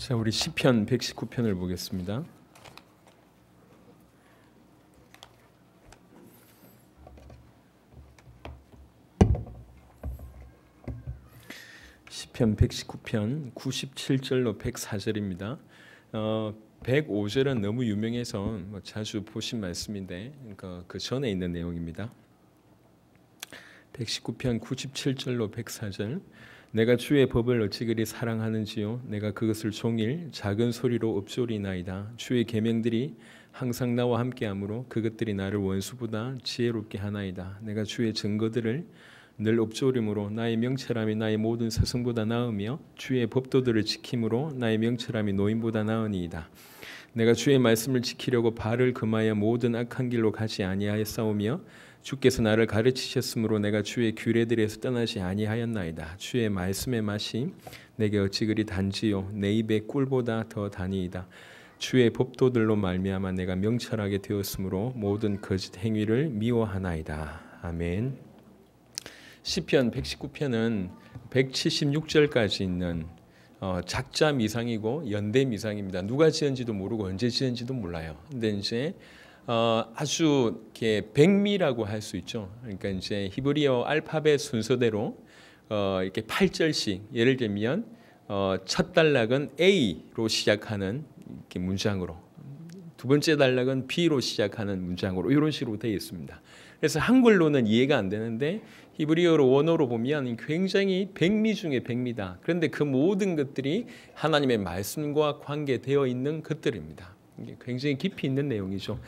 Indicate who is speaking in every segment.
Speaker 1: 자, 우리 시편 119편을 보겠습니다. 시편 119편 97절로 104절입니다. 105절은 너무 유명해서 자주 보신 말씀인데 그 전에 있는 내용입니다. 119편 97절로 104절. 내가 주의 법을 어찌 그리 사랑하는지요. 내가 그것을 종일 작은 소리로 읊조리나이다. 주의 계명들이 항상 나와 함께하므로 그것들이 나를 원수보다 지혜롭게 하나이다. 내가 주의 증거들을 늘 읊조림으로 나의 명철함이 나의 모든 스승보다 나으며 주의 법도들을 지킴으로 나의 명철함이 노인보다 나으니이다. 내가 주의 말씀을 지키려고 발을 금하여 모든 악한 길로 가지 아니하였사오며 주께서 나를 가르치셨으므로 내가 주의 규례들에서 떠나지 아니하였나이다. 주의 말씀의 맛이 내게 어찌 그리 단지요 내 입의 꿀보다 더 다니이다. 주의 법도들로 말미암아 내가 명철하게 되었으므로 모든 거짓 행위를 미워하나이다. 아멘. 시편 119편은 176절까지 있는 작자 미상이고 연대 미상입니다. 누가 지은지도 모르고 언제 지은지도 몰라요. 근데 이제 아주 이렇게 백미라고 할 수 있죠. 그러니까 이제 히브리어 알파벳 순서대로 이렇게 8절씩 예를 들면 첫 단락은 A로 시작하는 이렇게 문장으로, 두 번째 단락은 B로 시작하는 문장으로 이런 식으로 되어 있습니다. 그래서 한글로는 이해가 안 되는데 히브리어로 원어로 보면 굉장히 백미 중에 백미다. 그런데 그 모든 것들이 하나님의 말씀과 관계되어 있는 것들입니다. 이게 굉장히 깊이 있는 내용이죠.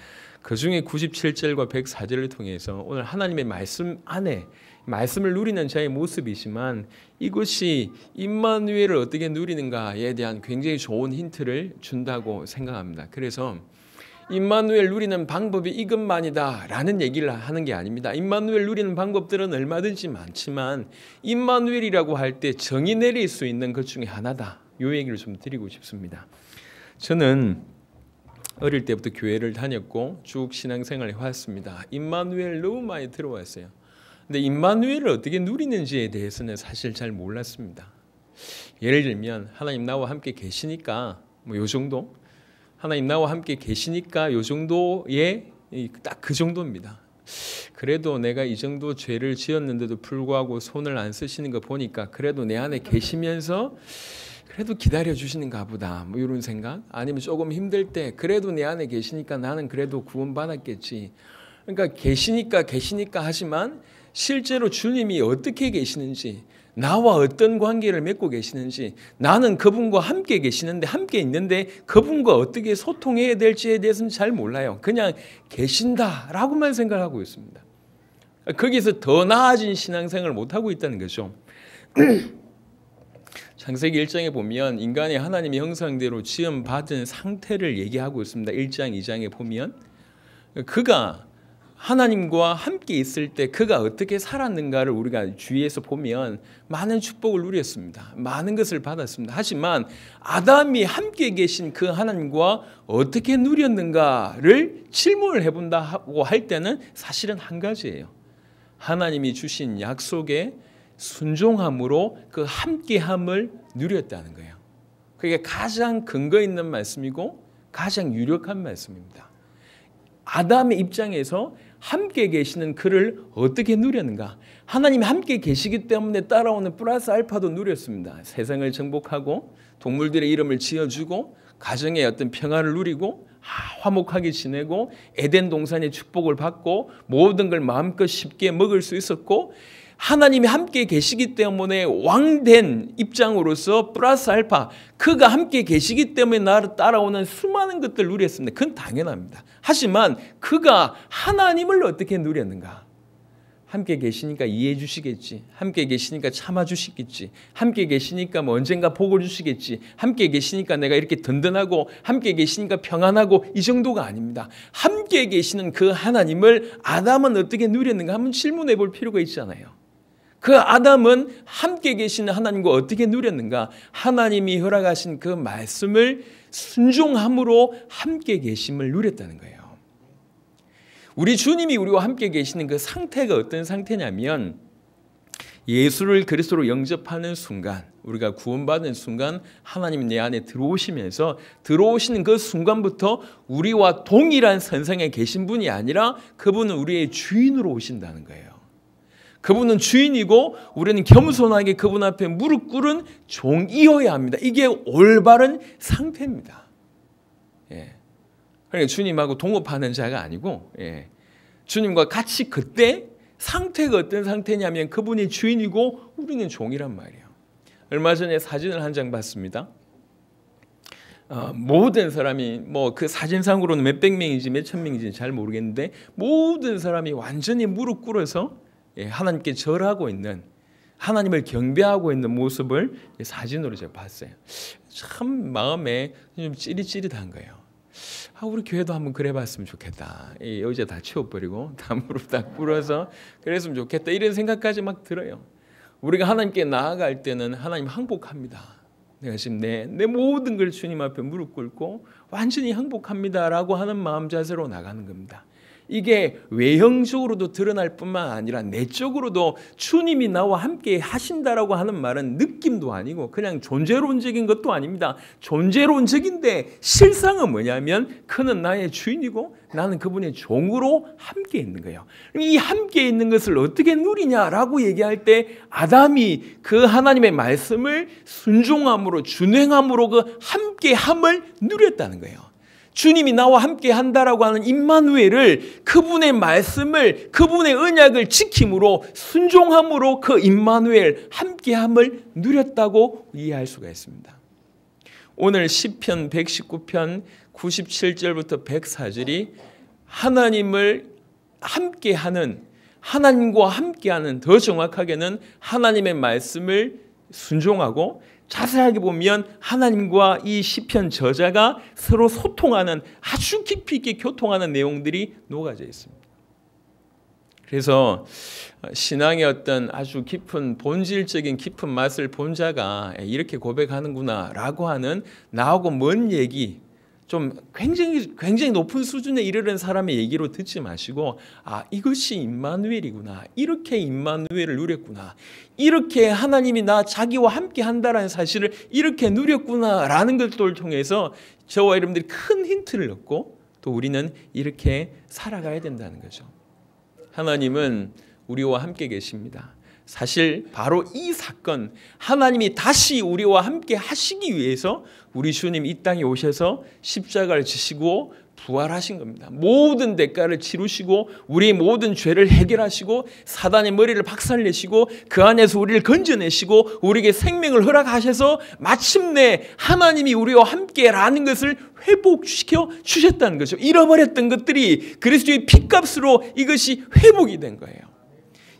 Speaker 1: 그 중에 97절과 104절을 통해서 오늘 하나님의 말씀 안에 말씀을 누리는 자의 모습이지만 이것이 임마누엘을 어떻게 누리는가에 대한 굉장히 좋은 힌트를 준다고 생각합니다. 그래서 임마누엘 누리는 방법이 이것만이다 라는 얘기를 하는 게 아닙니다. 임마누엘 누리는 방법들은 얼마든지 많지만 임마누엘이라고 할 때 정의 내릴 수 있는 것 중에 하나다. 이 얘기를 좀 드리고 싶습니다. 저는 어릴 때부터 교회를 다녔고 쭉 신앙생활을 해왔습니다. 임마누엘 너무 많이 들어왔어요. 근데 임마누엘을 어떻게 누리는지에 대해서는 사실 잘 몰랐습니다. 예를 들면 하나님 나와 함께 계시니까 뭐 요 정도, 하나님 나와 함께 계시니까 요 정도의 딱 그 정도입니다. 그래도 내가 이 정도 죄를 지었는데도 불구하고 손을 안 쓰시는 거 보니까 그래도 내 안에 계시면서 그래도 기다려 주시는가 보다, 뭐 이런 생각. 아니면 조금 힘들 때 그래도 내 안에 계시니까 나는 그래도 구원받았겠지. 그러니까 계시니까 하지만 실제로 주님이 어떻게 계시는지, 나와 어떤 관계를 맺고 계시는지, 나는 그분과 함께 계시는데 함께 있는데 그분과 어떻게 소통해야 될지에 대해서는 잘 몰라요. 그냥 계신다라고만 생각하고 있습니다. 거기서 더 나아진 신앙생활을 못하고 있다는 거죠. 창세기 1장에 보면 인간이 하나님의 형상대로 지음받은 상태를 얘기하고 있습니다. 1장, 2장에 보면 그가 하나님과 함께 있을 때 그가 어떻게 살았는가를 우리가 주위에서 보면 많은 축복을 누렸습니다. 많은 것을 받았습니다. 하지만 아담이 함께 계신 그 하나님과 어떻게 누렸는가를 질문을 해본다고 할 때는 사실은 한 가지예요. 하나님이 주신 약속에 순종함으로 그 함께함을 누렸다는 거예요. 그게 가장 근거 있는 말씀이고 가장 유력한 말씀입니다. 아담의 입장에서 함께 계시는 그를 어떻게 누렸는가? 하나님이 함께 계시기 때문에 따라오는 플러스 알파도 누렸습니다. 세상을 정복하고 동물들의 이름을 지어주고 가정의 어떤 평화를 누리고 화목하게 지내고 에덴 동산의 축복을 받고 모든 걸 마음껏 쉽게 먹을 수 있었고 하나님이 함께 계시기 때문에 왕된 입장으로서 플러스 알파 그가 함께 계시기 때문에 나를 따라오는 수많은 것들을 누렸습니다. 그건 당연합니다. 하지만 그가 하나님을 어떻게 누렸는가? 함께 계시니까 이해해 주시겠지. 함께 계시니까 참아 주시겠지. 함께 계시니까 뭐 언젠가 복을 주시겠지. 함께 계시니까 내가 이렇게 든든하고 함께 계시니까 평안하고 이 정도가 아닙니다. 함께 계시는 그 하나님을 아담은 어떻게 누렸는가 한번 질문해 볼 필요가 있잖아요. 그 아담은 함께 계시는 하나님과 어떻게 누렸는가? 하나님이 허락하신 그 말씀을 순종함으로 함께 계심을 누렸다는 거예요. 우리 주님이 우리와 함께 계시는 그 상태가 어떤 상태냐면 예수를 그리스도로 영접하는 순간, 우리가 구원받은 순간 하나님이 내 안에 들어오시면서 들어오시는 그 순간부터 우리와 동일한 선상에 계신 분이 아니라 그분은 우리의 주인으로 오신다는 거예요. 그분은 주인이고 우리는 겸손하게 그분 앞에 무릎 꿇은 종이어야 합니다. 이게 올바른 상태입니다. 그러니까 주님하고 동업하는 자가 아니고 주님과 같이 그때 상태가 어떤 상태냐면 그분이 주인이고 우리는 종이란 말이에요. 얼마 전에 사진을 한 장 봤습니다. 모든 사람이 그 사진상으로는 몇백 명인지 몇천 명인지 잘 모르겠는데 모든 사람이 완전히 무릎 꿇어서 하나님께 절하고 있는, 하나님을 경배하고 있는 모습을 사진으로 제가 봤어요. 참 마음에 좀 찌릿찌릿한 거예요. 우리 교회도 한번 그래봤으면 좋겠다. 의자 다 치워버리고 다 무릎 다 꿇어서 그랬으면 좋겠다. 이런 생각까지 막 들어요. 우리가 하나님께 나아갈 때는 하나님 항복합니다. 내가 지금 내 모든 걸 주님 앞에 무릎 꿇고 완전히 항복합니다라고 하는 마음 자세로 나가는 겁니다. 이게 외형적으로도 드러날 뿐만 아니라 내적으로도 주님이 나와 함께 하신다라고 하는 말은 느낌도 아니고 그냥 존재론적인 것도 아닙니다. 존재론적인데 실상은 뭐냐면 그는 나의 주인이고 나는 그분의 종으로 함께 있는 거예요. 이 함께 있는 것을 어떻게 누리냐라고 얘기할 때 아담이 그 하나님의 말씀을 순종함으로 준행함으로 그 함께함을 누렸다는 거예요. 주님이 나와 함께 한다라고 하는 임마누엘을, 그분의 말씀을, 그분의 언약을 지킴으로 순종함으로 그 임마누엘 함께함을 누렸다고 이해할 수가 있습니다. 오늘 시편 119편 97절부터 104절이 하나님을 함께하는, 하나님과 함께하는, 더 정확하게는 하나님의 말씀을 순종하고 자세하게 보면 하나님과 이 시편 저자가 서로 소통하는, 아주 깊이 있게 교통하는 내용들이 녹아져 있습니다. 그래서 신앙의 어떤 아주 깊은 본질적인 깊은 맛을 본 자가 이렇게 고백하는구나 라고 하는 나하고 먼 얘기, 좀 굉장히 높은 수준에 이르는 사람의 얘기로 듣지 마시고, 이것이 임마누엘이구나, 이렇게 임마누엘을 누렸구나, 이렇게 하나님이 자기와 함께 한다라는 사실을 이렇게 누렸구나라는 것들을 통해서 저와 여러분들이 큰 힌트를 얻고 또 우리는 이렇게 살아가야 된다는 거죠. 하나님은 우리와 함께 계십니다. 사실 바로 이 사건, 하나님이 다시 우리와 함께 하시기 위해서 우리 주님 이 땅에 오셔서 십자가를 지시고 부활하신 겁니다. 모든 대가를 치르시고 우리의 모든 죄를 해결하시고 사단의 머리를 박살내시고 그 안에서 우리를 건져내시고 우리에게 생명을 허락하셔서 마침내 하나님이 우리와 함께라는 것을 회복시켜 주셨다는 거죠. 잃어버렸던 것들이 그리스도의 피값으로 이것이 회복이 된 거예요.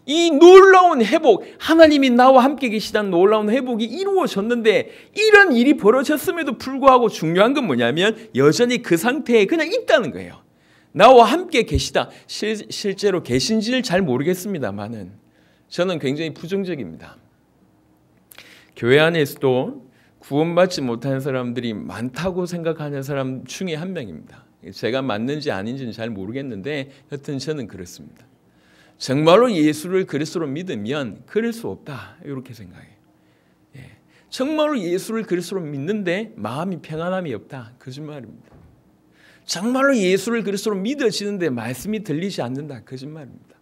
Speaker 1: 이 놀라운 회복, 하나님이 나와 함께 계시다는 놀라운 회복이 이루어졌는데 이런 일이 벌어졌음에도 불구하고 중요한 건 뭐냐면 여전히 그 상태에 그냥 있다는 거예요. 나와 함께 계시다. 실제로 계신지를 잘 모르겠습니다만은 저는 굉장히 부정적입니다. 교회 안에서도 구원받지 못한 사람들이 많다고 생각하는 사람 중에 한 명입니다. 제가 맞는지 아닌지는 잘 모르겠는데 여튼 저는 그렇습니다. 정말로 예수를 그리스도로 믿으면 그럴 수 없다, 이렇게 생각해요. 정말로 예수를 그리스도로 믿는데 마음이 평안함이 없다, 거짓말입니다. 정말로 예수를 그리스도로 믿어지는데 말씀이 들리지 않는다, 거짓말입니다.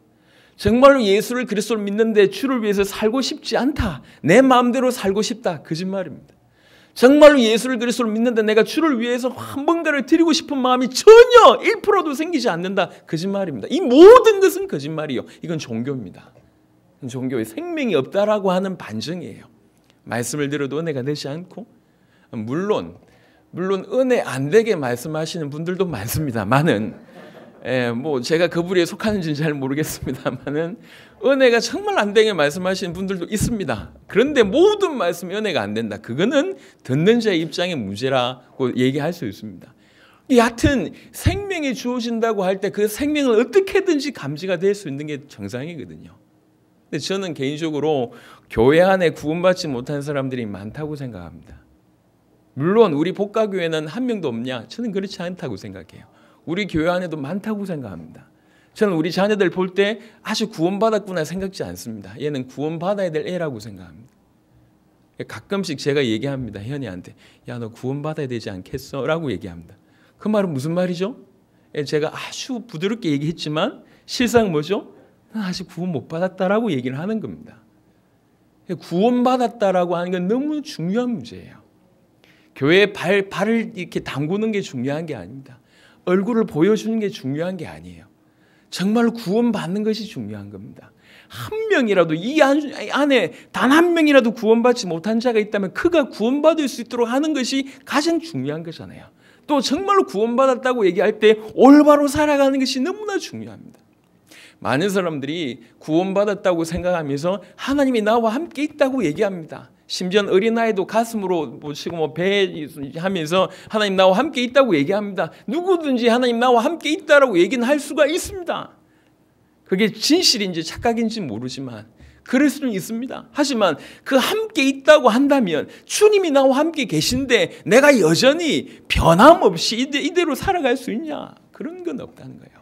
Speaker 1: 정말로 예수를 그리스도로 믿는데 주를 위해서 살고 싶지 않다, 내 마음대로 살고 싶다, 거짓말입니다. 정말로 예수를 그리스도로 믿는데 내가 주를 위해서 뭔가를 드리고 싶은 마음이 전혀 1%도 생기지 않는다, 거짓말입니다. 이 모든 것은 거짓말이요. 이건 종교입니다. 종교에 생명이 없다라고 하는 반증이에요. 말씀을 들어도 은혜가 되지 않고, 물론 은혜 안 되게 말씀하시는 분들도 많습니다만은, 제가 그 부류에 속하는지는 잘 모르겠습니다만은 은혜가 정말 안 되게 말씀하시는 분들도 있습니다. 그런데 모든 말씀이 은혜가 안 된다, 그거는 듣는 자의 입장의 문제라고 얘기할 수 있습니다. 여하튼 생명이 주어진다고 할 때 그 생명을 어떻게든지 감지가 될 수 있는 게 정상이거든요. 근데 저는 개인적으로 교회 안에 구원받지 못한 사람들이 많다고 생각합니다. 물론 우리 복가교회는 한 명도 없냐? 저는 그렇지 않다고 생각해요. 우리 교회 안에도 많다고 생각합니다. 저는 우리 자녀들 볼 때 아주 구원받았구나 생각지 않습니다. 얘는 구원받아야 될 애라고 생각합니다. 가끔씩 제가 얘기합니다. 현이한테. 야, 너 구원받아야 되지 않겠어? 라고 얘기합니다. 그 말은 무슨 말이죠? 제가 아주 부드럽게 얘기했지만 실상 뭐죠? 나 아직 구원 못 받았다라고 얘기를 하는 겁니다. 구원받았다라고 하는 건 너무 중요한 문제예요. 교회에 발을 이렇게 담그는 게 중요한 게 아닙니다. 얼굴을 보여주는 게 중요한 게 아니에요. 정말로 구원받는 것이 중요한 겁니다. 한 명이라도 이 안에 단 한 명이라도 구원받지 못한 자가 있다면 그가 구원받을 수 있도록 하는 것이 가장 중요한 거잖아요. 또 정말로 구원받았다고 얘기할 때 올바로 살아가는 것이 너무나 중요합니다. 많은 사람들이 구원받았다고 생각하면서 하나님이 나와 함께 있다고 얘기합니다. 심지어 어린아이도 가슴으로 모시고 배 하면서 하나님 나와 함께 있다고 얘기합니다. 누구든지 하나님 나와 함께 있다라고 얘기는 할 수가 있습니다. 그게 진실인지 착각인지 모르지만 그럴 수는 있습니다. 하지만 그 함께 있다고 한다면 주님이 나와 함께 계신데 내가 여전히 변함없이 이대로 살아갈 수 있냐? 그런 건 없다는 거예요.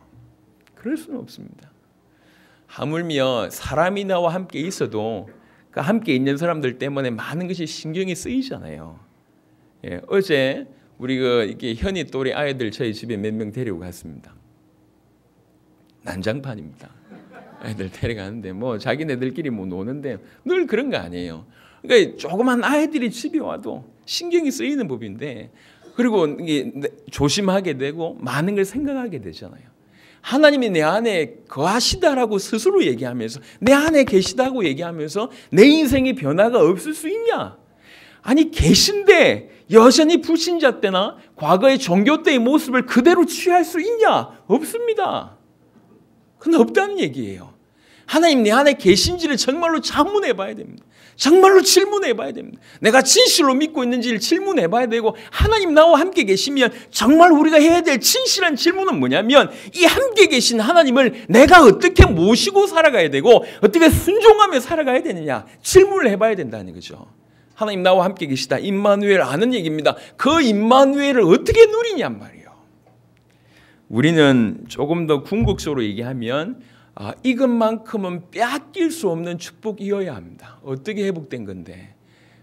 Speaker 1: 그럴 수는 없습니다. 하물며 사람이 나와 함께 있어도 그 함께 있는 사람들 때문에 많은 것이 신경이 쓰이잖아요. 어제 우리 이렇게 현이 또래 아이들 저희 집에 몇 명 데리고 갔습니다. 난장판입니다. 애들 데려가는데 뭐 자기네들끼리 뭐 노는데 늘 그런 거 아니에요. 그러니까 조그만 아이들이 집에 와도 신경이 쓰이는 법인데 그리고 이게 조심하게 되고 많은 걸 생각하게 되잖아요. 하나님이 내 안에 거하시다라고 스스로 얘기하면서 내 안에 계시다고 얘기하면서 내 인생의 변화가 없을 수 있냐? 아니 계신데 여전히 불신자 때나 과거의 종교 때의 모습을 그대로 취할 수 있냐? 없습니다. 그건 없다는 얘기예요. 하나님 내 안에 계신지를 정말로 자문해 봐야 됩니다. 정말로 질문해 봐야 됩니다. 내가 진실로 믿고 있는지를 질문해 봐야 되고 하나님 나와 함께 계시면 정말 우리가 해야 될 진실한 질문은 뭐냐면 이 함께 계신 하나님을 내가 어떻게 모시고 살아가야 되고 어떻게 순종하며 살아가야 되느냐 질문을 해봐야 된다는 거죠. 하나님 나와 함께 계시다. 임마누엘 아는 얘기입니다. 그 임마누엘을 어떻게 누리냔 말이에요. 우리는 조금 더 궁극적으로 얘기하면 이것만큼은 빼앗길 수 없는 축복이어야 합니다. 어떻게 회복된 건데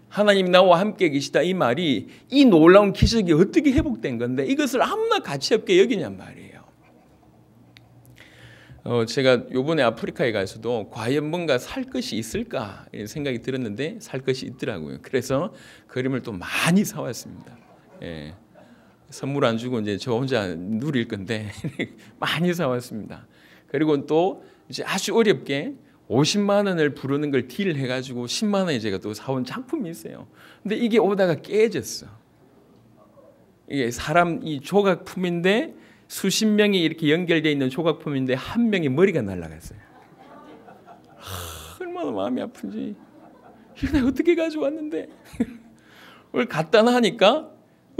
Speaker 1: 하나님 나와 함께 계시다 이 말이 이 놀라운 기적이 어떻게 회복된 건데 이것을 아무나 가치 없게 여기냔 말이에요. 제가 이번에 아프리카에 가서도 과연 뭔가 살 것이 있을까 이런 생각이 들었는데 살 것이 있더라고요. 그래서 그림을 또 많이 사왔습니다. 예. 선물 안 주고 이제 저 혼자 누릴 건데 많이 사왔습니다. 그리고 또 이제 아주 어렵게 50만 원을 부르는 걸 딜 해가지고 10만 원에 제가 또 사온 작품이 있어요. 근데 이게 오다가 깨졌어. 이게 사람 이 조각품인데 수십 명이 이렇게 연결되어 있는 조각품인데 한 명의 머리가 날아갔어요. 얼마나 마음이 아픈지. 이거 내가 어떻게 가져왔는데. 그걸 갖다 놔니까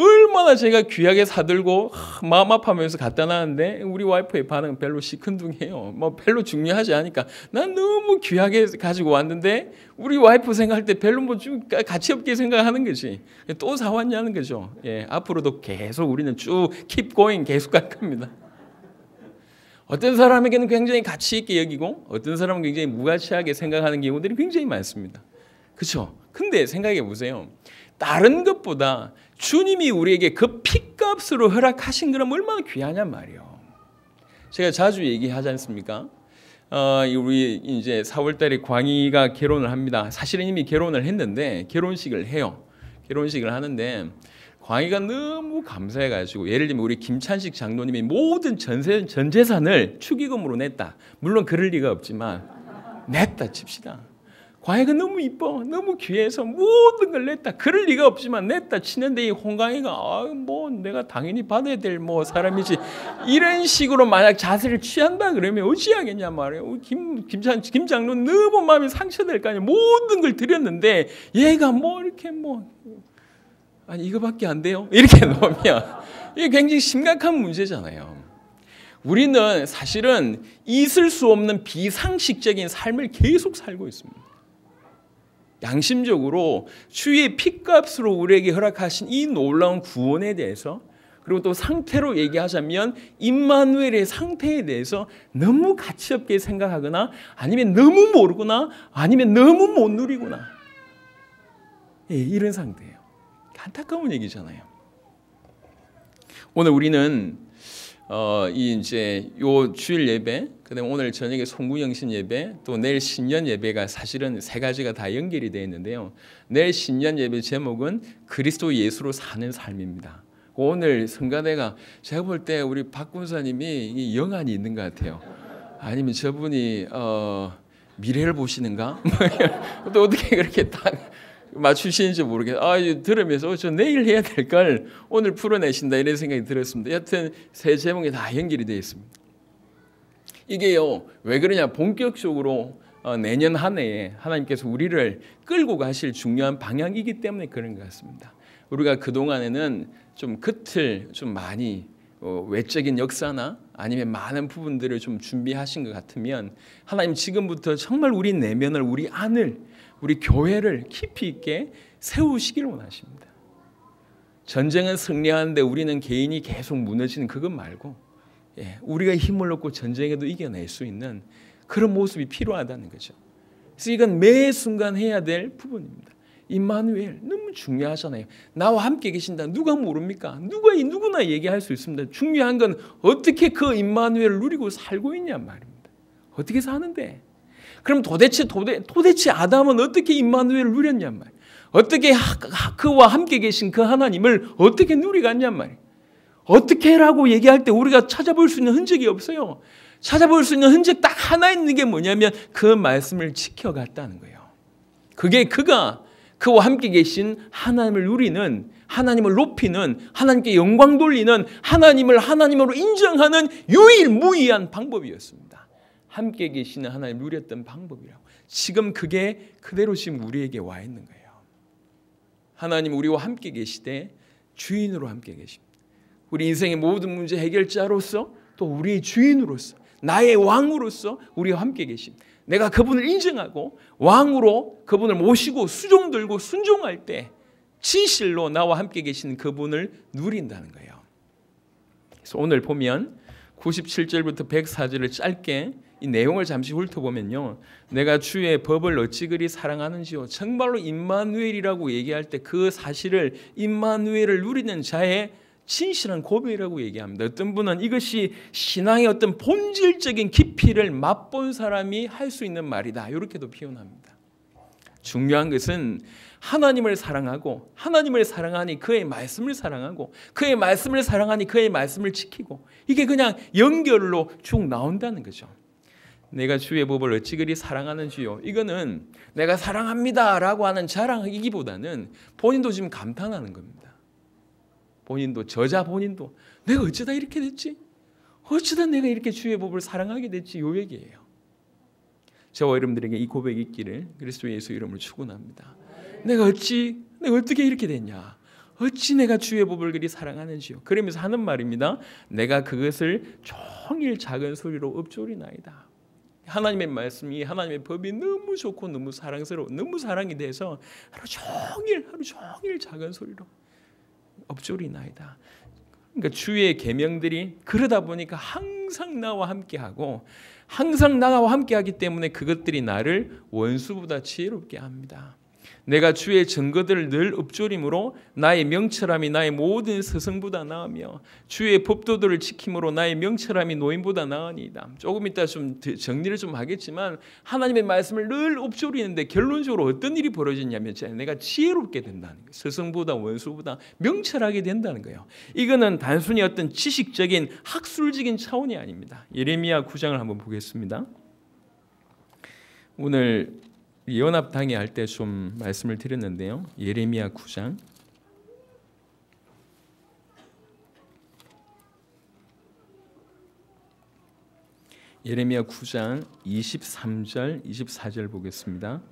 Speaker 1: 얼마나 제가 귀하게 사들고 마음 아파하면서 갖다 놨는데 우리 와이프의 반응은 별로 시큰둥해요. 뭐 별로 중요하지 않으니까 난 너무 귀하게 가지고 왔는데 우리 와이프 생각할 때 별로 뭐 좀 가치 없게 생각하는 거지. 또 사왔냐는 거죠. 예, 앞으로도 계속 우리는 쭉 keep going 계속 갈 겁니다. 어떤 사람에게는 굉장히 가치 있게 여기고 어떤 사람은 굉장히 무가치하게 생각하는 경우들이 굉장히 많습니다. 그렇죠? 근데 생각해 보세요. 다른 것보다 주님이 우리에게 그 핏값으로 허락하신 거는 얼마나 귀하냔 말이에요. 제가 자주 얘기하지 않습니까? 우리 이제 4월달에 광희가 결혼을 합니다. 사실은 이미 결혼을 했는데 결혼식을 해요. 결혼식을 하는데 광희가 너무 감사해가지고 예를 들면 우리 김찬식 장로님이 모든 전 재산을 축의금으로 냈다. 물론 그럴 리가 없지만 냈다 칩시다. 광희가 너무 이뻐, 너무 귀해서 모든 걸 냈다. 그럴 리가 없지만 냈다 치는데 이 홍광희가 뭐 내가 당연히 받아야 될 뭐 사람이지 이런 식으로 만약 자세를 취한다 그러면 어찌하겠냐 말이에요. 김 장로 너무 마음이 상처될 거 아니에요. 모든 걸 드렸는데 얘가 뭐 이렇게 뭐 아니 이거밖에 안 돼요? 이렇게 놓으면 이게 굉장히 심각한 문제잖아요. 우리는 사실은 있을 수 없는 비상식적인 삶을 계속 살고 있습니다. 양심적으로 주의 핏값으로 우리에게 허락하신 이 놀라운 구원에 대해서 그리고 또 상태로 얘기하자면 임마누엘의 상태에 대해서 너무 가치 없게 생각하거나 아니면 너무 모르거나 아니면 너무 못 누리거나 이런 상태예요. 안타까운 얘기잖아요. 오늘 우리는 이제 요 주일 예배, 그다음에 오늘 저녁에 송구영신 예배, 또 내일 신년 예배가 사실은 세 가지가 다 연결이 되어 있는데요. 내일 신년 예배 제목은 그리스도 예수로 사는 삶입니다. 오늘 성가대가 제가 볼 때 우리 박 군사님이 영안이 있는 것 같아요. 아니면 저분이 미래를 보시는가? 또 어떻게 그렇게 딱 맞추시는지 모르겠어요. 들으면서 저 내일 해야 될 걸 오늘 풀어내신다 이런 생각이 들었습니다. 여튼 세 제목이 다 연결이 되어 있습니다. 이게요, 왜 그러냐? 본격적으로 내년 한 해에 하나님께서 우리를 끌고 가실 중요한 방향이기 때문에 그런 것 같습니다. 우리가 그동안에는 좀 겉을 좀 많이 외적인 역사나 아니면 많은 부분들을 좀 준비하신 것 같으면 하나님 지금부터 정말 우리 내면을, 우리 안을, 우리 교회를 깊이 있게 세우시길 원하십니다. 전쟁은 승리하는데 우리는 개인이 계속 무너지는 그것 말고 우리가 힘을 얻고 전쟁에도 이겨낼 수 있는 그런 모습이 필요하다는 거죠. 그래서 이건 매 순간 해야 될 부분입니다. 임마누엘 너무 중요하잖아요. 나와 함께 계신다. 누가 모릅니까? 누구나 얘기할 수 있습니다. 중요한 건 어떻게 그 임마누엘을 누리고 살고 있냐 말입니다. 어떻게 사는데? 그럼 도대체 아담은 어떻게 임마누엘을 누렸냐 말이에요. 어떻게 그와 함께 계신 그 하나님을 어떻게 누리갔냐 말이에요. 어떻게라고 얘기할 때 우리가 찾아볼 수 있는 흔적이 없어요. 찾아볼 수 있는 흔적 딱 하나 있는 게 뭐냐면 그 말씀을 지켜갔다는 거예요. 그게 그와 함께 계신 하나님을 누리는, 하나님을 높이는, 하나님께 영광 돌리는, 하나님을 하나님으로 인정하는 유일무이한 방법이었습니다. 함께 계시는 하나님을 누렸던 방법이라고. 지금 그게 그대로 지금 우리에게 와 있는 거예요. 하나님 우리와 함께 계시되 주인으로 함께 계십니다. 우리 인생의 모든 문제 해결자로서 또 우리의 주인으로서 나의 왕으로서 우리와 함께 계십니다. 내가 그분을 인정하고 왕으로 그분을 모시고 수종 들고 순종할 때 진실로 나와 함께 계시는 그분을 누린다는 거예요. 그래서 오늘 보면 97절부터 104절을 짧게 이 내용을 잠시 훑어보면요. 내가 주의 법을 어찌 그리 사랑하는지요. 정말로 임마누엘이라고 얘기할 때 그 사실을 임마누엘을 누리는 자의 진실한 고백이라고 얘기합니다. 어떤 분은 이것이 신앙의 어떤 본질적인 깊이를 맛본 사람이 할 수 있는 말이다. 이렇게도 표현합니다. 중요한 것은 하나님을 사랑하고 하나님을 사랑하니 그의 말씀을 사랑하고 그의 말씀을 사랑하니 그의 말씀을 지키고 이게 그냥 연결로 쭉 나온다는 거죠. 내가 주의 법을 어찌 그리 사랑하는지요. 이거는 내가 사랑합니다라고 하는 자랑이기보다는 본인도 지금 감탄하는 겁니다. 본인도, 저자 본인도 내가 어쩌다 이렇게 됐지? 어쩌다 내가 이렇게 주의 법을 사랑하게 됐지? 요 얘기예요. 저와 여러분들에게 이 고백이 있기를 그리스도 예수 이름으로 축원합니다. 내가 어떻게 이렇게 됐냐? 어찌 내가 주의 법을 그리 사랑하는지요. 그러면서 하는 말입니다. 내가 그것을 종일 작은 소리로 읊조리나이다. 하나님의 말씀이, 하나님의 법이 너무 좋고 너무 사랑스러워, 너무 사랑이 돼서 하루 종일 작은 소리로 읊조리나이다. 그러니까 주의 계명들이 그러다 보니까 항상 나와 함께하고 항상 나와 함께하기 때문에 그것들이 나를 원수보다 지혜롭게 합니다. 내가 주의 증거들을 늘 읊조림으로 나의 명철함이 나의 모든 스승보다 나으며 주의 법도들을 지킴으로 나의 명철함이 노인보다 나으니이다. 조금 이따 좀 정리를 좀 하겠지만 하나님의 말씀을 늘 읊조리는데 결론적으로 어떤 일이 벌어지냐면 내가 지혜롭게 된다는 거예요. 스승보다 원수보다 명철하게 된다는 거예요. 이거는 단순히 어떤 지식적인 학술적인 차원이 아닙니다. 예레미야 9장을 한번 보겠습니다. 오늘 연합당회 할 때 좀 말씀을 드렸는데요. 예레미야 9장 예레미야 9장 23절 24절 보겠습니다.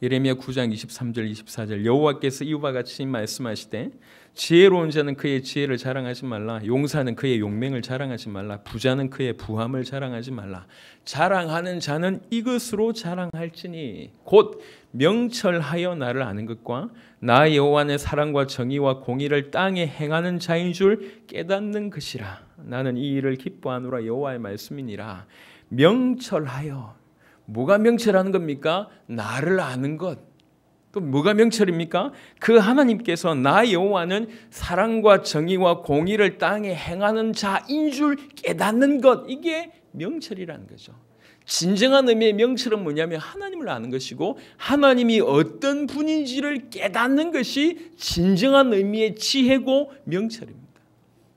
Speaker 1: 예레미야 9장 23절 24절 여호와께서 이와 같이 말씀하시되 지혜로운 자는 그의 지혜를 자랑하지 말라. 용사는 그의 용맹을 자랑하지 말라. 부자는 그의 부함을 자랑하지 말라. 자랑하는 자는 이것으로 자랑할지니 곧 명철하여 나를 아는 것과 나 여호와의 사랑과 정의와 공의를 땅에 행하는 자인 줄 깨닫는 것이라. 나는 이 일을 기뻐하노라. 여호와의 말씀이니라. 명철하여, 뭐가 명철하는 겁니까? 나를 아는 것. 또 뭐가 명철입니까? 그 하나님께서 나 여호와는 사랑과 정의와 공의를 땅에 행하는 자인 줄 깨닫는 것, 이게 명철이라는 거죠. 진정한 의미의 명철은 뭐냐면 하나님을 아는 것이고 하나님이 어떤 분인지를 깨닫는 것이 진정한 의미의 지혜고 명철입니다.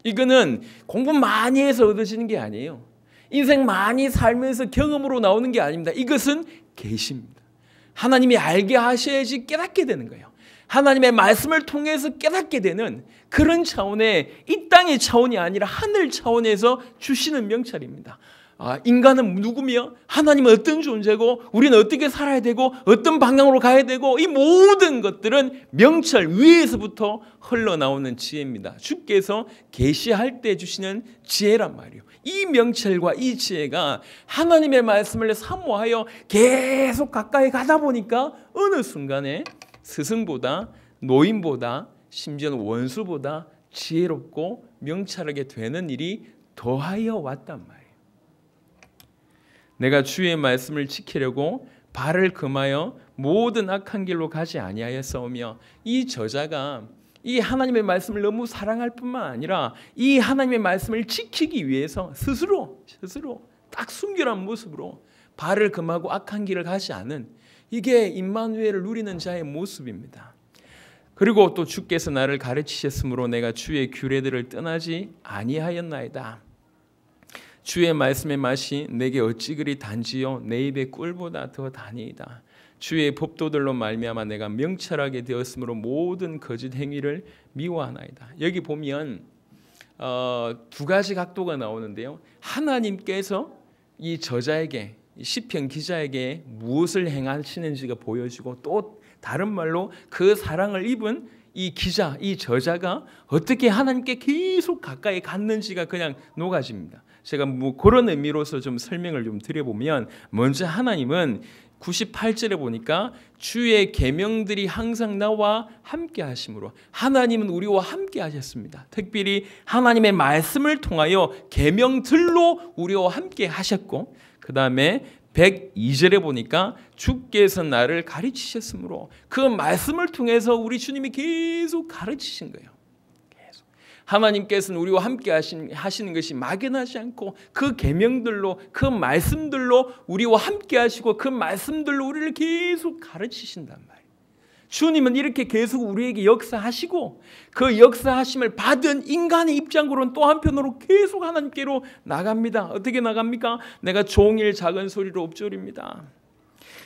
Speaker 1: 이거는 공부 많이 해서 얻어지는 게 아니에요. 인생 많이 살면서 경험으로 나오는 게 아닙니다. 이것은 계시입니다. 하나님이 알게 하셔야지 깨닫게 되는 거예요. 하나님의 말씀을 통해서 깨닫게 되는 그런 차원의, 이 땅의 차원이 아니라 하늘 차원에서 주시는 명철입니다. 인간은 누구며 하나님은 어떤 존재고 우리는 어떻게 살아야 되고 어떤 방향으로 가야 되고, 이 모든 것들은 명철 위에서부터 흘러나오는 지혜입니다. 주께서 계시할 때 주시는 지혜란 말이에요. 이 명철과 이 지혜가 하나님의 말씀을 사모하여 계속 가까이 가다 보니까 어느 순간에 스승보다, 노인보다, 심지어는 원수보다 지혜롭고 명철하게 되는 일이 더하여 왔단 말이에요. 내가 주의 말씀을 지키려고 발을 금하여 모든 악한 길로 가지 아니하였사오며, 이 저자가 이 하나님의 말씀을 너무 사랑할 뿐만 아니라 이 하나님의 말씀을 지키기 위해서 스스로 딱 순결한 모습으로 발을 금하고 악한 길을 가지 않은, 이게 임마누엘을 누리는 자의 모습입니다. 그리고 또 주께서 나를 가르치셨으므로 내가 주의 규례들을 떠나지 아니하였나이다. 주의 말씀의 맛이 내게 어찌 그리 단지요 내 입의 꿀보다 더 다니이다. 주의 법도들로 말미암아 내가 명철하게 되었으므로 모든 거짓 행위를 미워하나이다. 여기 보면 두 가지 각도가 나오는데요. 하나님께서 이 저자에게, 시편 기자에게 무엇을 행하시는지가 보여지고, 또 다른 말로 그 사랑을 입은 이 기자, 이 저자가 어떻게 하나님께 계속 가까이 갔는지가 그냥 녹아집니다. 제가 그런 의미로서 좀 설명을 좀 드려보면, 먼저 하나님은 98절에 보니까 주의 계명들이 항상 나와 함께 하심으로, 하나님은 우리와 함께 하셨습니다. 특별히 하나님의 말씀을 통하여 계명들로 우리와 함께 하셨고, 그 다음에 102절에 보니까 주께서 나를 가르치셨으므로, 그 말씀을 통해서 우리 주님이 계속 가르치신 거예요. 하나님께서는 우리와 함께 하시는 것이 막연하지 않고 그 계명들로, 그 말씀들로 우리와 함께 하시고 그 말씀들로 우리를 계속 가르치신단 말이에요. 주님은 이렇게 계속 우리에게 역사하시고, 그 역사하심을 받은 인간의 입장으로는 또 한편으로 계속 하나님께로 나갑니다. 어떻게 나갑니까? 내가 종일 작은 소리로 읊조립니다.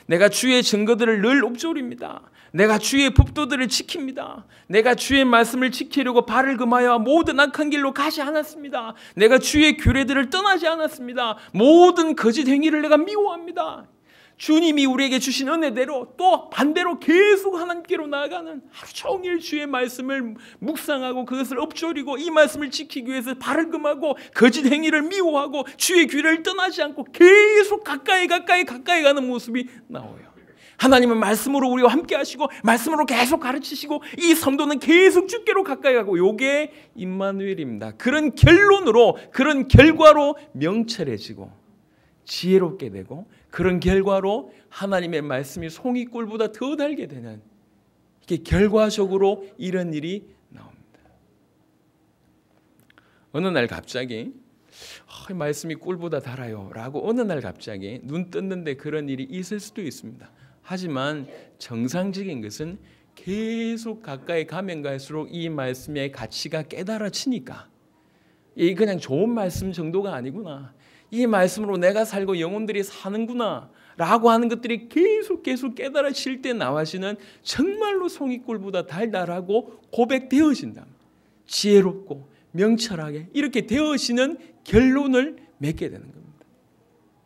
Speaker 1: 내가 주의 증거들을 늘 읊조립니다. 내가 주의 법도들을 지킵니다. 내가 주의 말씀을 지키려고 발을 금하여 모든 악한 길로 가지 않았습니다. 내가 주의 규례들을 떠나지 않았습니다. 모든 거짓 행위를 내가 미워합니다. 주님이 우리에게 주신 은혜대로 또 반대로 계속 하나님께로 나아가는, 하루 종일 주의 말씀을 묵상하고 그것을 읊조리고 이 말씀을 지키기 위해서 발을 금하고 거짓 행위를 미워하고 주의 규례를 떠나지 않고 계속 가까이 가는 모습이 나와요. 하나님은 말씀으로 우리와 함께 하시고 말씀으로 계속 가르치시고 이 성도는 계속 주께로 가까이 가고, 요게 임마누엘입니다. 그런 결론으로, 그런 결과로 명철해지고 지혜롭게 되고, 그런 결과로 하나님의 말씀이 송이꿀보다 더 달게 되는, 이게 결과적으로 이런 일이 나옵니다. 어느 날 갑자기 말씀이 꿀보다 달아요 라고 어느 날 갑자기 눈 떴는데 그런 일이 있을 수도 있습니다. 하지만 정상적인 것은 계속 가까이 가면 갈수록 이 말씀의 가치가 깨달아지니까, 이 그냥 좋은 말씀 정도가 아니구나, 이 말씀으로 내가 살고 영혼들이 사는구나 라고 하는 것들이 계속 깨달아질 때 나와지는 정말로 송이꿀보다 달달하고 고백되어진다. 지혜롭고 명철하게 이렇게 되어지는 결론을 맺게 되는 겁니다.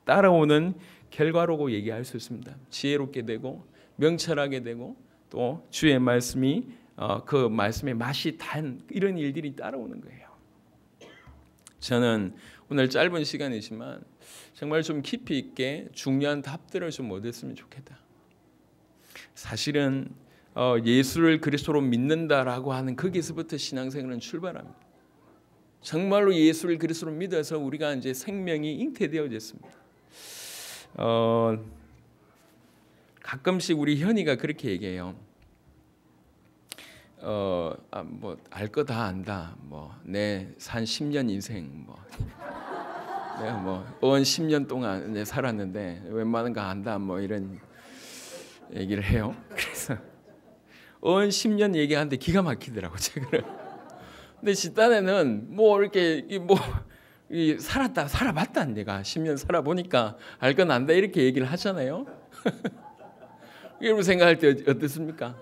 Speaker 1: 따라오는 결과라고 얘기할 수 있습니다. 지혜롭게 되고 명철하게 되고 또 주의 말씀이 그 말씀의 맛이 단 이런 일들이 따라오는 거예요. 저는 오늘 짧은 시간이지만 정말 좀 깊이 있게 중요한 답들을 좀 얻었으면 좋겠다. 사실은 예수를 그리스도로 믿는다라고 하는 거기서부터 신앙생활은 출발합니다. 정말로 예수를 그리스도로 믿어서 우리가 이제 생명이 잉태되어졌습니다. 가끔씩 우리 현이가 그렇게 얘기해요. 뭐 알 거 다 안다. 뭐 내 산 10년 인생 내가 뭐 10년 동안 살았는데 웬만한 거 안다. 뭐 이런 얘기를 해요. 그래서 10년 얘기하는데 기가 막히더라고 제가. 근데 집단에는 뭐 이렇게 살아봤다 내가 10년 살아보니까 알 건 안다 이렇게 얘기를 하잖아요. 여러분 생각할 때 어떻습니까?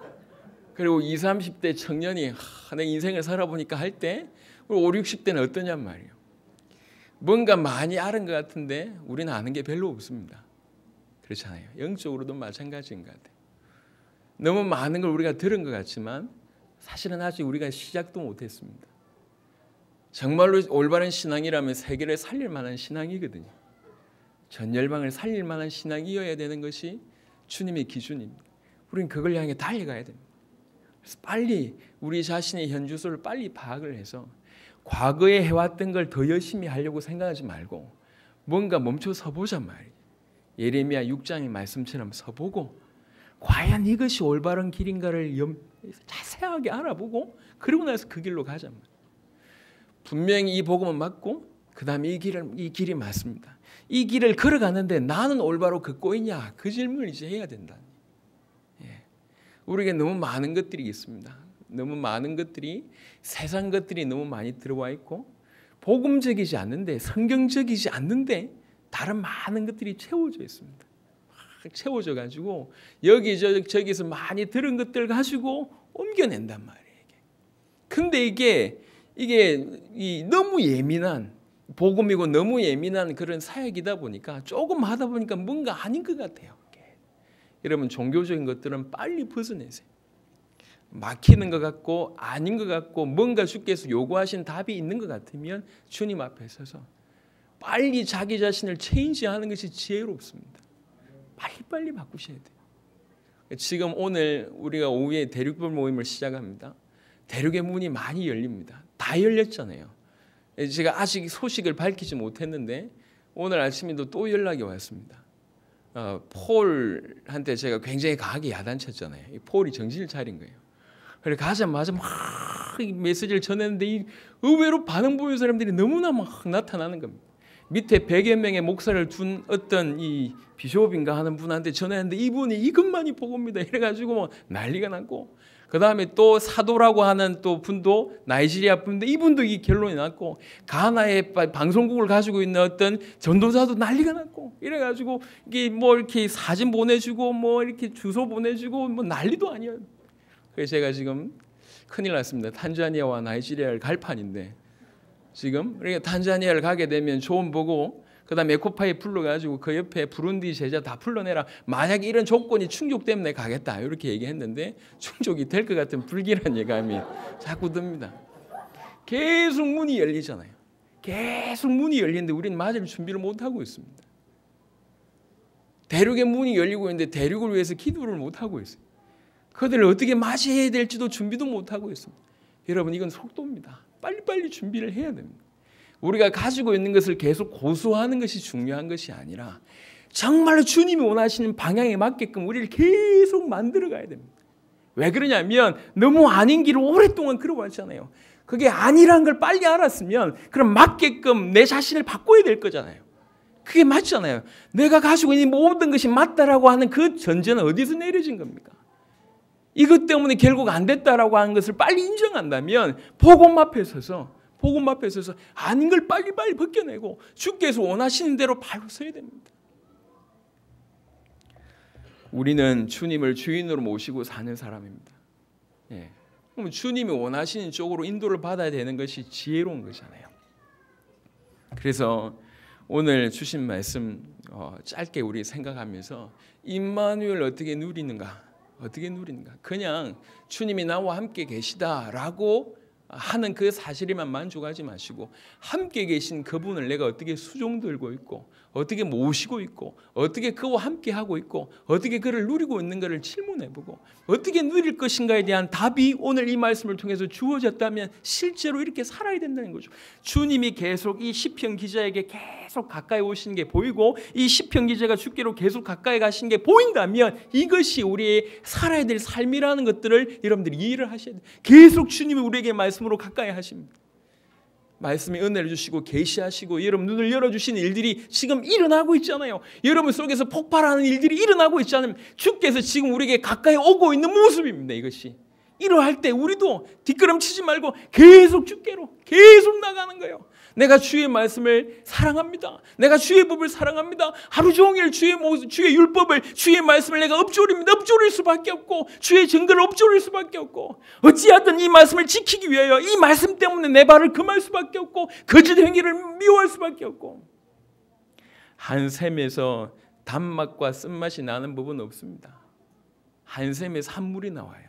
Speaker 1: 그리고 20, 30대 청년이 내 인생을 살아보니까 할 때 5, 60대는 어떠냔 말이에요. 뭔가 많이 아는 것 같은데 우리는 아는 게 별로 없습니다. 그렇잖아요. 영적으로도 마찬가지인 것 같아요. 너무 많은 걸 우리가 들은 것 같지만 사실은 아직 우리가 시작도 못했습니다. 정말로 올바른 신앙이라면 세계를 살릴 만한 신앙이거든요. 전 열방을 살릴 만한 신앙이어야 되는 것이 주님의 기준입니다. 우리는 그걸 향해 달려가야 됩니다. 그래서 빨리 우리 자신의 현주소를 빨리 파악을 해서 과거에 해왔던 걸 더 열심히 하려고 생각하지 말고 뭔가 멈춰 서보자 말이에요. 예레미야 6장의 말씀처럼 서보고 과연 이것이 올바른 길인가를 자세하게 알아보고 그러고 나서 그 길로 가자 말이에요. 분명히 이 복음은 맞고 그 다음에 이 길이 맞습니다. 이 길을 걸어가는데 나는 올바로 걷고 있냐? 그 질문을 이제 해야 된다. 우리에게 너무 많은 것들이 있습니다. 너무 많은 것들이 세상 것들이 너무 많이 들어와 있고 복음적이지 않는데 성경적이지 않는데 다른 많은 것들이 채워져 있습니다. 채워져 가지고 여기저기서 많이 들은 것들 가지고 옮겨낸단 말이에요. 근데 이게 너무 예민한 복음이고 너무 예민한 그런 사역이다 보니까 조금 하다 보니까 뭔가 아닌 것 같아요. 여러분 종교적인 것들은 빨리 벗어내세요. 막히는 것 같고 아닌 것 같고 뭔가 주께서 요구하신 답이 있는 것 같으면 주님 앞에 서서 빨리 자기 자신을 체인지하는 것이 지혜롭습니다. 빨리 바꾸셔야 돼요. 지금 오늘 우리가 오후에 대륙별 모임을 시작합니다. 대륙의 문이 많이 열립니다. 다 열렸잖아요. 제가 아직 소식을 밝히지 못했는데 오늘 아침에도 또 연락이 왔습니다. 폴한테 제가 굉장히 강하게 야단쳤잖아요. 이 폴이 정신을 차린 거예요. 그래 가자마자 막 메시지를 전했는데 의외로 반응 보이는 사람들이 너무나 막 나타나는 겁니다. 밑에 100여 명의 목사를 둔 어떤 이 비숍인가 하는 분한테 전했는데 이분이 이것만이 복음입니다. 이래가지고 뭐 난리가 났고 그 다음에 또 사도라고 하는 또 분도 나이지리아 분인데 이분도 이 결론이 났고 가나의 방송국을 가지고 있는 어떤 전도자도 난리가 났고 이래가지고 이게 뭐 이렇게 사진 보내주고 뭐 이렇게 주소 보내주고 뭐 난리도 아니에요. 그래서 제가 지금 큰일 났습니다. 탄자니아와 나이지리아를 갈 판인데 지금 그러니까 탄자니아를 가게 되면 조언 보고 그다음에 에코파에 불러가지고 그 옆에 부룬디 제자 다 불러내라. 만약에 이런 조건이 충족되면 내가 가겠다. 이렇게 얘기했는데 충족이 될 것 같은 불길한 예감이 자꾸 듭니다. 계속 문이 열리잖아요. 계속 문이 열리는데 우리는 맞을 준비를 못하고 있습니다. 대륙의 문이 열리고 있는데 대륙을 위해서 기도를 못하고 있어요. 그들을 어떻게 맞이해야 될지도 준비도 못하고 있습니다. 여러분 이건 속도입니다. 빨리빨리 준비를 해야 됩니다. 우리가 가지고 있는 것을 계속 고수하는 것이 중요한 것이 아니라 정말로 주님이 원하시는 방향에 맞게끔 우리를 계속 만들어가야 됩니다. 왜 그러냐면 너무 아닌 길을 오랫동안 걸어왔잖아요. 그게 아니란 걸 빨리 알았으면 그럼 맞게끔 내 자신을 바꿔야 될 거잖아요. 그게 맞잖아요. 내가 가지고 있는 모든 것이 맞다라고 하는 그 전제는 어디서 내려진 겁니까? 이것 때문에 결국 안 됐다라고 하는 것을 빨리 인정한다면 복음 앞에 서서 아닌 걸 빨리빨리 벗겨내고 주께서 원하시는 대로 바로 서야 됩니다. 우리는 주님을 주인으로 모시고 사는 사람입니다. 그럼 주님이 원하시는 쪽으로 인도를 받아야 되는 것이 지혜로운 거잖아요. 그래서 오늘 주신 말씀 짧게 우리 생각하면서 임마누엘 어떻게 누리는가? 어떻게 누리는가? 그냥 주님이 나와 함께 계시다라고 하는 그 사실에만 만족하지 마시고 함께 계신 그분을 내가 어떻게 수종들고 있고 어떻게 모시고 있고 어떻게 그와 함께 하고 있고 어떻게 그를 누리고 있는 것을 질문해보고 어떻게 누릴 것인가에 대한 답이 오늘 이 말씀을 통해서 주어졌다면 실제로 이렇게 살아야 된다는 거죠. 주님이 계속 이 시편 기자에게 계속 가까이 오시는 게 보이고 이 시편 기자가 주께로 계속 가까이 가시는 게 보인다면 이것이 우리의 살아야 될 삶이라는 것들을 여러분들이 이해를 하셔야 돼요. 계속 주님이 우리에게 말씀으로 가까이 하십니다. 말씀이 은혜를 주시고 계시하시고 여러분 눈을 열어주시는 일들이 지금 일어나고 있잖아요. 여러분 속에서 폭발하는 일들이 일어나고 있잖아요. 주께서 지금 우리에게 가까이 오고 있는 모습입니다. 이것이 이러할 때 우리도 뒷걸음치지 말고 계속 주께로 계속 나가는 거예요. 내가 주의 말씀을 사랑합니다. 내가 주의 법을 사랑합니다. 하루 종일 주의 율법을 주의 말씀을 내가 읊조립니다. 읊조릴 수밖에 없고 주의 증거를 읊조릴 수밖에 없고 어찌하든 이 말씀을 지키기 위하여 이 말씀 때문에 내 발을 금할 수밖에 없고 거짓 행위를 미워할 수밖에 없고 한 샘에서 단맛과 쓴맛이 나는 법은 없습니다. 한 샘에서 한 물이 나와요.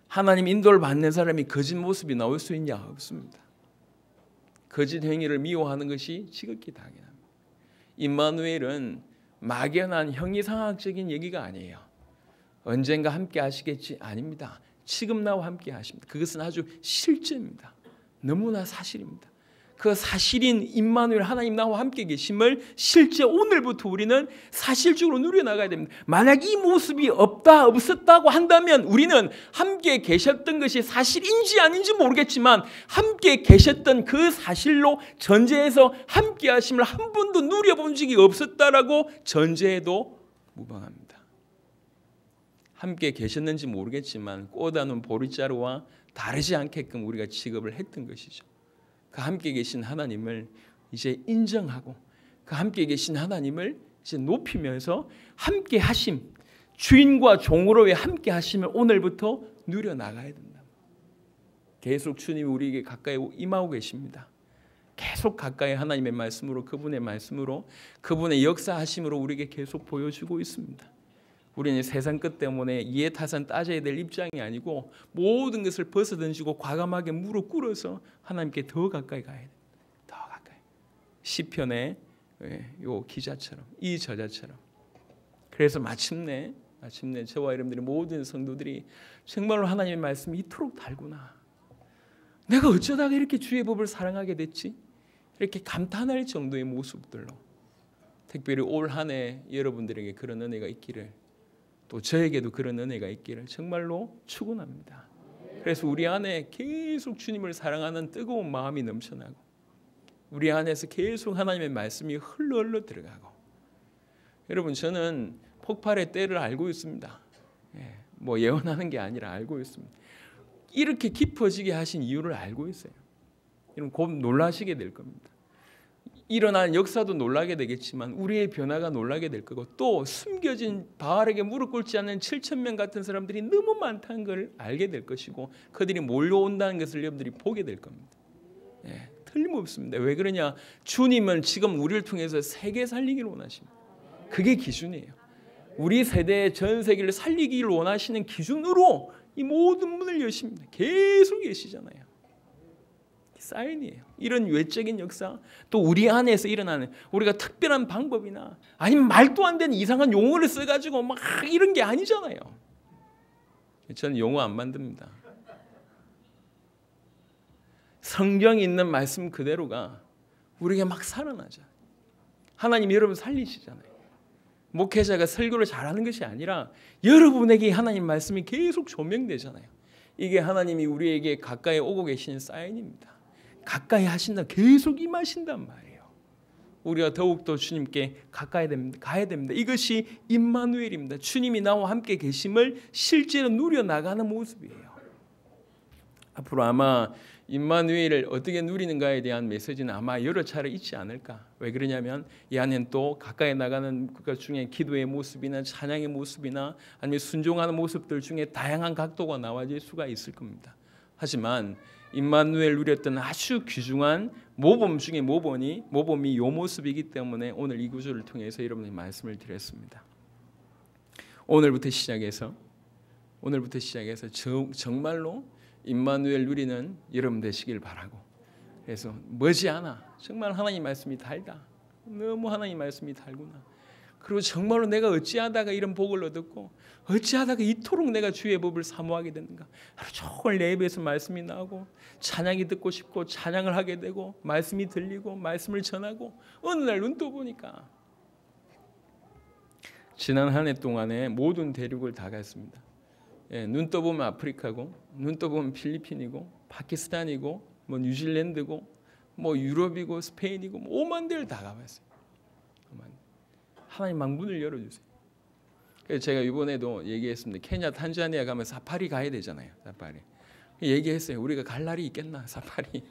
Speaker 1: 하나님 인도를 받는 사람이 거짓 모습이 나올 수 있냐? 없습니다. 거짓 행위를 미워하는 것이 지극히 당연합니다. 임마누엘은 막연한 형이상학적인 얘기가 아니에요. 언젠가 함께 하시겠지? 아닙니다. 지금 나와 함께 하십니다. 그것은 아주 실제입니다. 너무나 사실입니다. 그 사실인 임마누엘 하나님 나와 함께 계심을 실제 오늘부터 우리는 사실적으로 누려나가야 됩니다. 만약 이 모습이 없었다고 한다면 우리는 함께 계셨던 것이 사실인지 아닌지 모르겠지만 함께 계셨던 그 사실로 전제해서 함께 하심을 한 번도 누려본 적이 없었다라고 전제해도 무방합니다. 함께 계셨는지 모르겠지만 꽃다는 보리자루와 다르지 않게끔 우리가 취급을 했던 것이죠. 그 함께 계신 하나님을 이제 인정하고 그 함께 계신 하나님을 이제 높이면서 함께 하심, 주인과 종으로의 함께 하심을 오늘부터 누려 나가야 된다. 계속 주님이 우리에게 가까이 임하고 계십니다. 계속 가까이 하나님의 말씀으로 그분의 말씀으로 그분의 역사하심으로 우리에게 계속 보여주고 있습니다. 우리는 세상 끝 때문에 이해타산 따져야 될 입장이 아니고 모든 것을 벗어던지고 과감하게 무릎 꿇어서 하나님께 더 가까이 가야 됩니다. 더 가까이. 시편의 요 기자처럼 이 저자처럼. 그래서 마침내 저와 여러분들이 모든 성도들이 정말로 하나님의 말씀이 이토록 달구나. 내가 어쩌다가 이렇게 주의 법을 사랑하게 됐지? 이렇게 감탄할 정도의 모습들로 특별히 올 한 해 여러분들에게 그런 은혜가 있기를 또 저에게도 그런 은혜가 있기를 정말로 축원합니다. 그래서 우리 안에 계속 주님을 사랑하는 뜨거운 마음이 넘쳐나고 우리 안에서 계속 하나님의 말씀이 흘러 들어가고 여러분 저는 폭발의 때를 알고 있습니다. 뭐 예언하는 게 아니라 알고 있습니다. 이렇게 깊어지게 하신 이유를 알고 있어요. 여러분 곧 놀라시게 될 겁니다. 일어난 역사도 놀라게 되겠지만 우리의 변화가 놀라게 될 거고 또 숨겨진 바알에게 무릎 꿇지 않는 7,000명 같은 사람들이 너무 많다는 걸 알게 될 것이고 그들이 몰려온다는 것을 여러분들이 보게 될 겁니다. 틀림없습니다. 왜 그러냐? 주님은 지금 우리를 통해서 세계 살리기를 원하십니다. 그게 기준이에요. 우리 세대의 전 세계를 살리기를 원하시는 기준으로 이 모든 문을 여십니다. 계속 여시잖아요. 사인이에요. 이런 외적인 역사 또 우리 안에서 일어나는 우리가 특별한 방법이나 아니면 말도 안 되는 이상한 용어를 써가지고 막 이런 게 아니잖아요. 저는 용어 안 만듭니다. 성경에 있는 말씀 그대로가 우리에게 막 살아나죠. 하나님이 여러분 살리시잖아요. 목회자가 설교를 잘하는 것이 아니라 여러분에게 하나님 말씀이 계속 조명되잖아요. 이게 하나님이 우리에게 가까이 오고 계시는 사인입니다. 가까이 하신다. 계속 임하신단 말이에요. 우리가 더욱더 주님께 가까이 가야 됩니다. 이것이 임마누엘입니다. 주님이 나와 함께 계심을 실제로 누려나가는 모습이에요. 앞으로 아마 임마누엘을 어떻게 누리는가에 대한 메시지는 아마 여러 차례 있지 않을까. 왜 그러냐면 이 안에는 또 가까이 나가는 것 중에 기도의 모습이나 찬양의 모습이나 아니면 순종하는 모습들 중에 다양한 각도가 나와질 수가 있을 겁니다. 하지만 임마누엘 누렸던 아주 귀중한 모범 중에 모범이 요 모습이기 때문에 오늘 이 구절을 통해서 여러분에게 말씀을 드렸습니다. 오늘부터 시작해서 오늘부터 시작해서 정말로 임마누엘 누리는 여러분 되시길 바라고, 그래서 머지않아 정말 하나님 말씀이 달다, 너무 하나님 말씀이 달구나, 그리고 정말로 내가 어찌하다가 이런 복을 얻었고 어찌하다가 이토록 내가 주의 법을 사모하게 됐는가. 하루 종일 내 입에서 말씀이 나오고 찬양이 듣고 싶고 찬양을 하게 되고 말씀이 들리고 말씀을 전하고 어느 날 눈 떠 보니까 지난 한 해 동안에 모든 대륙을 다 갔습니다. 눈 떠보면 아프리카고, 눈 떠보면 필리핀이고, 파키스탄이고, 뭐 뉴질랜드고, 뭐 유럽이고, 스페인이고, 뭐 5만 대를 다 가봤어요. 하나님 막 문을 열어주세요. 그래서 제가 이번에도 얘기했습니다. 케냐, 탄자니아 가면 사파리 가야 되잖아요. 사파리 얘기했어요. 우리가 갈 날이 있겠나 사파리.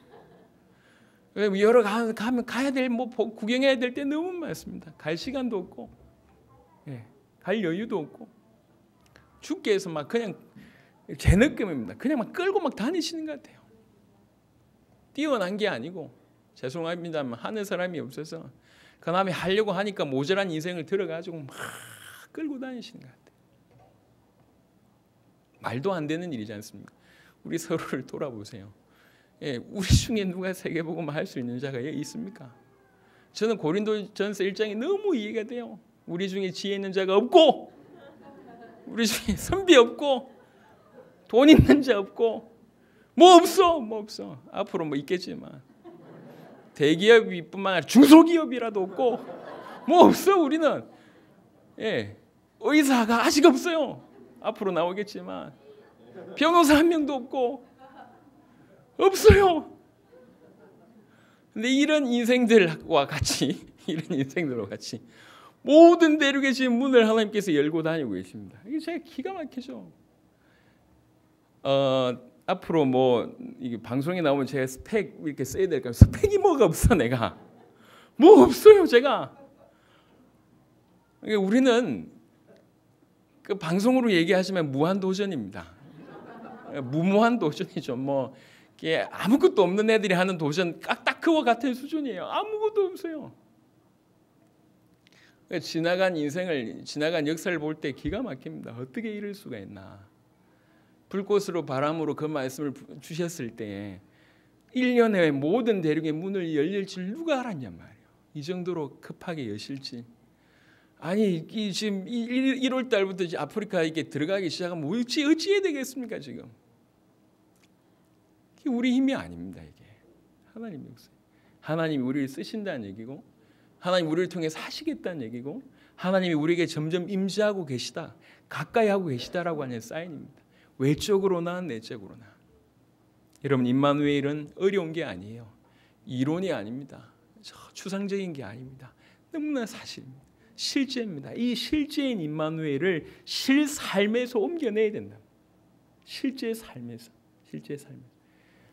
Speaker 1: 여러 가면 가야 될 뭐 구경해야 될 때 너무 많습니다. 갈 시간도 없고, 갈 여유도 없고, 주께서 막 그냥 제 느낌입니다. 그냥 막 끌고 막 다니시는 것 같아요. 뛰어난 게 아니고, 죄송합니다만 하는 사람이 없어서 그 다음에 하려고 하니까 모자란 인생을 들어가지고 막 끌고 다니시는 것 같아요. 말도 안 되는 일이지 않습니까? 우리 서로를 돌아보세요. 우리 중에 누가 세계복음 할 수 있는 자가 있습니까? 저는 고린도전서 1장이 너무 이해가 돼요. 우리 중에 지혜 있는 자가 없고, 우리 중에 선비 없고, 돈 있는 자 없고, 뭐 없어. 앞으로 뭐 있겠지만 대기업뿐만 아니라 중소기업이라도 없고, 뭐 없어. 우리는 의사가 아직 없어요. 앞으로 나오겠지만 변호사 한 명도 없어요. 근데 이런 인생들과 같이 모든 대륙의 지금 문을 하나님께서 열고 다니고 계십니다. 이게 제가 기가 막히죠. 앞으로 뭐 이게 방송에 나오면 제가 스펙 이렇게 써야 될까요? 스펙이 뭐가 없어. 내가 뭐 없어요. 제가. 우리는 그 방송으로 얘기하시면 무한도전입니다. 무모한 도전이죠. 뭐 아무것도 없는 애들이 하는 도전 딱 그와 같은 수준이에요. 아무것도 없어요. 지나간 역사를 볼 때 기가 막힙니다. 어떻게 이럴 수가 있나. 불꽃으로 바람으로 그 말씀을 주셨을 때 1년에 모든 대륙의 문을 열릴 줄 누가 알았냔 말이에요. 이 정도로 급하게 여실지. 아니 지금 1월 달부터 이제 아프리카 이렇게 들어가기 시작하면 어찌해야 되겠습니까 지금? 이게 우리 힘이 아닙니다. 이게 하나님의 역사. 하나님이 우리를 쓰신다는 얘기고, 하나님 우리를 통해 사시겠다는 얘기고, 하나님이 우리에게 점점 임재하고 계시다, 가까이 하고 계시다라고 하는 사인입니다. 외적으로나 내적으로나. 여러분, 임마누엘은 어려운 게 아니에요. 이론이 아닙니다. 추상적인 게 아닙니다. 너무나 사실입니다. 실제입니다. 이 실제인 임마누엘을 실삶에서 옮겨내야 된다. 실제 삶에서.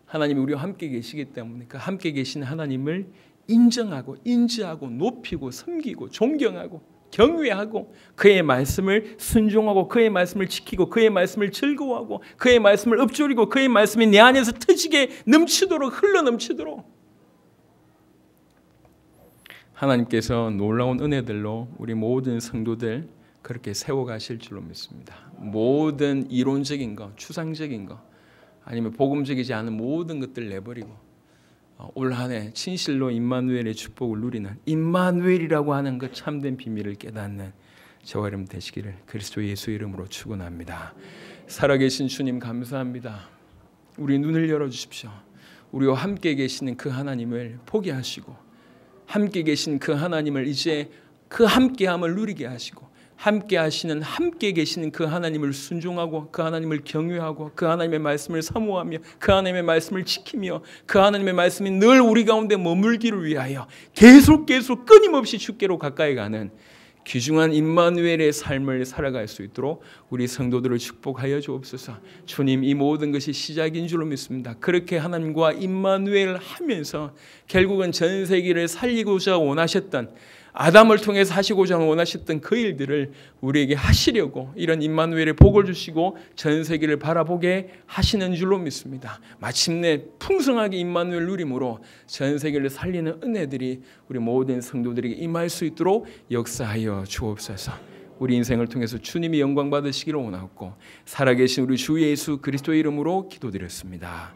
Speaker 1: 하나님이 우리와 함께 계시기 때문에 그 함께 계신 하나님을 인정하고 인지하고 높이고 섬기고 존경하고 경외하고 그의 말씀을 순종하고 그의 말씀을 지키고 그의 말씀을 즐거워하고 그의 말씀을 읊조리고 그의 말씀이 내 안에서 터지게 넘치도록 흘러넘치도록 하나님께서 놀라운 은혜들로 우리 모든 성도들 그렇게 세워가실 줄로 믿습니다. 모든 이론적인 거, 추상적인 거 아니면 복음적이지 않은 모든 것들 내버리고 올 한 해 진실로 임마누엘의 축복을 누리는 임마누엘이라고 하는 그 참된 비밀을 깨닫는 저와 여러분 되시기를 그리스도 예수 이름으로 축원합니다. 살아계신 주님 감사합니다. 우리 눈을 열어주십시오. 우리와 함께 계시는 그 하나님을 포기하시고 함께 계신 그 하나님을 이제 그 함께함을 누리게 하시고 함께 하시는 함께 계시는 그 하나님을 순종하고 그 하나님을 경외하고 그 하나님의 말씀을 사모하며 그 하나님의 말씀을 지키며 그 하나님의 말씀이 늘 우리 가운데 머물기를 위하여 계속 끊임없이 주께로 가까이 가는 귀중한 임마누엘의 삶을 살아갈 수 있도록 우리 성도들을 축복하여 주옵소서. 주님, 이 모든 것이 시작인 줄로 믿습니다. 그렇게 하나님과 임마누엘을 하면서 결국은 전 세계를 살리고자 원하셨던 아담을 통해서 하시고자 원하셨던 그 일들을 우리에게 하시려고 이런 임마누엘의 복을 주시고 전 세계를 바라보게 하시는 줄로 믿습니다. 마침내 풍성하게 임마누엘 누림으로 전 세계를 살리는 은혜들이 우리 모든 성도들에게 임할 수 있도록 역사하여 주옵소서. 우리 인생을 통해서 주님이 영광 받으시기를 원하고 살아계신 우리 주 예수 그리스도의 이름으로 기도드렸습니다.